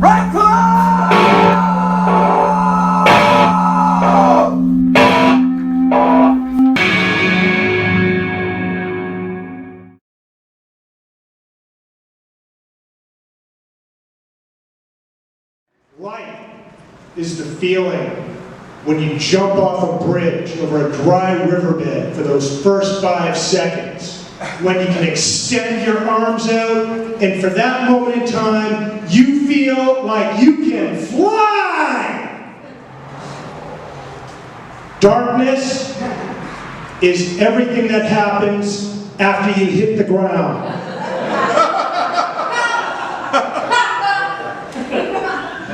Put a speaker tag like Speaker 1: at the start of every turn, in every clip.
Speaker 1: Right foot!
Speaker 2: Life is the feeling when you jump off a bridge over a dry riverbed for those first 5 seconds, when you can extend your arms out, and for that moment in time, you feel like you can fly! Darkness is everything that happens after you hit the ground.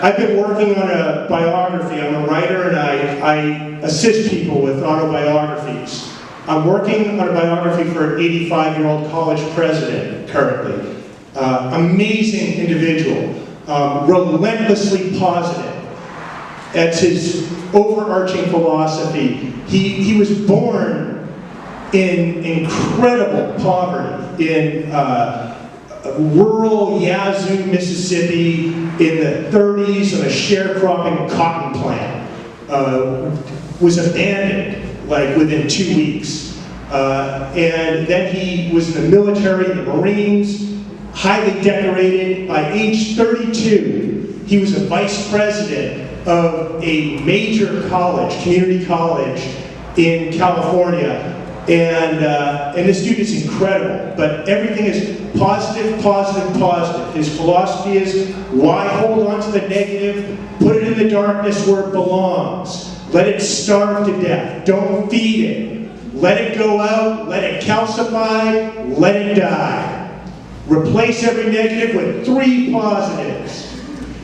Speaker 2: I've been working on a biography. I'm a writer and I assist people with autobiographies. I'm working on a biography for an 85-year-old college president currently. Amazing individual, relentlessly positive. That's his overarching philosophy. He was born in incredible poverty in rural Yazoo, Mississippi in the 30s on a sharecropping cotton plant. Was abandoned like within 2 weeks. And then he was in the military, the Marines, highly decorated. By age 32, he was a vice president of a major college, community college in California. And this dude is incredible, but everything is positive, positive, positive. His philosophy is, why hold on to the negative? Put it in the darkness where it belongs. Let it starve to death. Don't feed it. Let it go out, let it calcify, let it die. Replace every negative with 3 positives.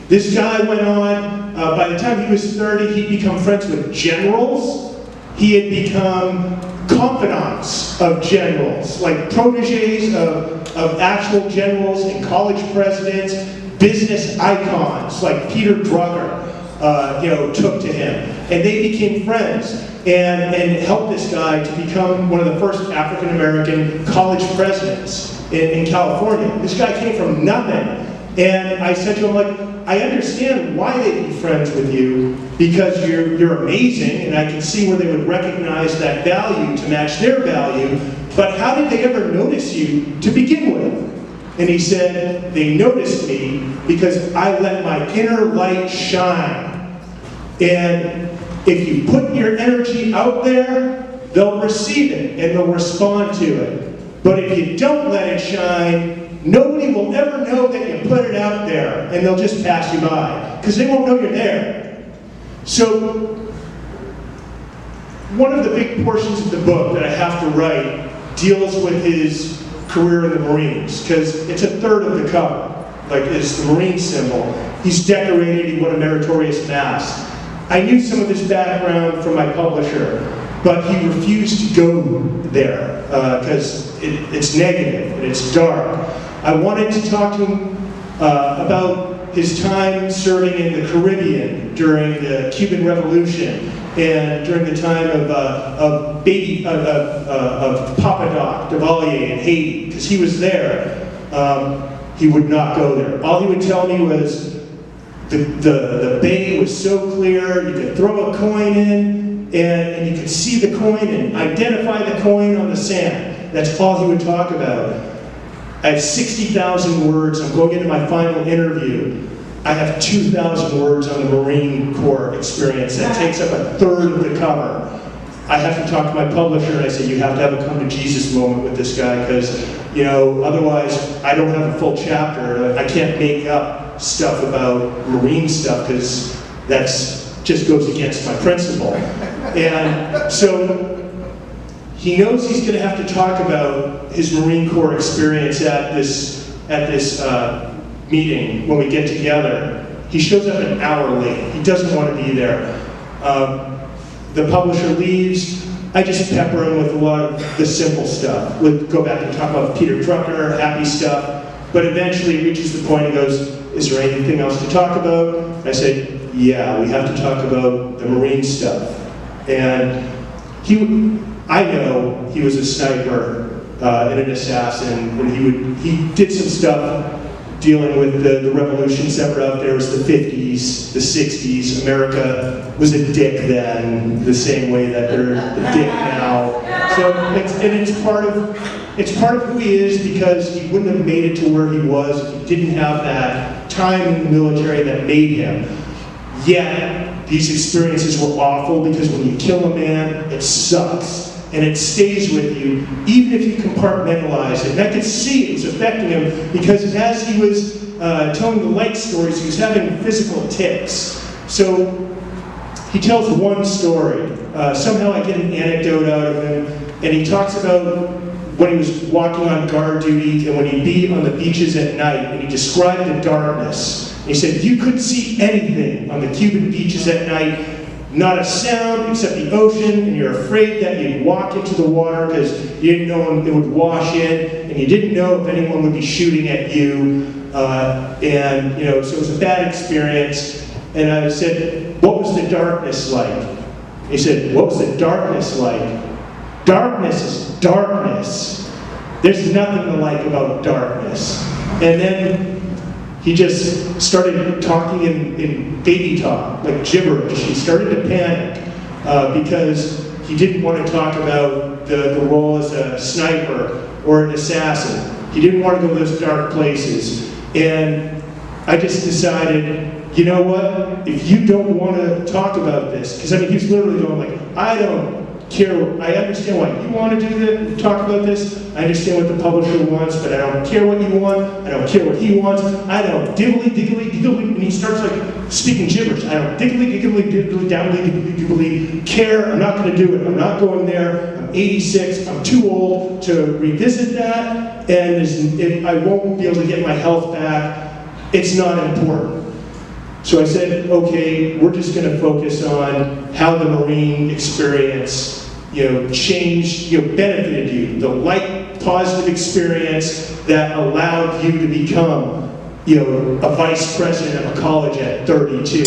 Speaker 2: This guy went on, by the time he was 30, he'd become friends with generals. He had become confidants of generals, like proteges of actual generals and college presidents, business icons like Peter Drucker, took to him. And they became friends and helped this guy to become one of the first African-American college presidents in California. This guy came from nothing. And I said to him, like, I understand why they'd be friends with you, because you're amazing, and I can see where they would recognize that value to match their value, but how did they ever notice you to begin with? And he said, they noticed me because I let my inner light shine. And if you put your energy out there, they'll receive it and they'll respond to it. But if you don't let it shine, nobody will ever know that you put it out there, and they'll just pass you by, because they won't know you're there. So, one of the big portions of the book that I have to write deals with his career in the Marines, because it's a third of the cover, like it's the Marine symbol. He's decorated, he won a meritorious mass. I knew some of his background from my publisher, but he refused to go there, because it's negative and it's dark. I wanted to talk to him about his time serving in the Caribbean during the Cuban Revolution and during the time of Papa Doc Duvalier in Haiti, because he was there. He would not go there. All he would tell me was the bay was so clear, you could throw a coin in and you could see the coin and identify the coin on the sand. That's all he would talk about. I have 60,000 words. I'm going into my final interview. I have 2,000 words on the Marine Corps experience. That takes up a third of the cover. I have to talk to my publisher and I say, you have to have a come to Jesus moment with this guy, because, otherwise I don't have a full chapter. I can't make up stuff about Marine stuff, because that's just goes against my principle. And so he knows he's going to have to talk about his Marine Corps experience at this meeting when we get together. He shows up an hour late. He doesn't want to be there. The publisher leaves. I just pepper him with a lot of the simple stuff. We'll go back and talk about Peter Drucker, happy stuff. But eventually he reaches the point and goes, is there anything else to talk about? I said, yeah, we have to talk about the Marine stuff. And I know he was a sniper and an assassin, and he did some stuff dealing with the revolutions that were out there. It was the 50s, the 60s. America was a dick then, the same way that they're a dick now. So it's part of who he is, because he wouldn't have made it to where he was if he didn't have that time in the military that made him. Yet, these experiences were awful, because when you kill a man, it sucks. And it stays with you, even if you compartmentalize it. And I could see it was affecting him, because as he was telling the light stories, he was having physical tics. So he tells one story. Somehow I get an anecdote out of him, and he talks about when he was walking on guard duty and when he'd be on the beaches at night, and he described the darkness. He said, you couldn't see anything on the Cuban beaches at night. Not a sound except the ocean, and you're afraid that you'd walk into the water because you didn't know it would wash in, and you didn't know if anyone would be shooting at you, and so it was a bad experience. And I said, what was the darkness like? He said, what was the darkness like? Darkness is darkness. There's nothing to like about darkness. And then he just started talking in baby talk, like gibberish. He started to panic because he didn't want to talk about the role as a sniper or an assassin. He didn't want to go to those dark places. And I just decided, you know what? If you don't want to talk about this, because he was literally going like, I don't care. I understand why you want to do that, talk about this. I understand what the publisher wants, but I don't care what you want. I don't care what he wants. I don't diggly, diggly, diggly. And he starts like speaking gibberish. I don't diggly, diggly, diggly, downly, diggly, diggly care. I'm not going to do it. I'm not going there. I'm 86. I'm too old to revisit that, and I won't be able to get my health back. It's not important. So I said, okay, we're just going to focus on how the Marine experience, changed, benefited you. The light, positive experience that allowed you to become, a vice president of a college at 32.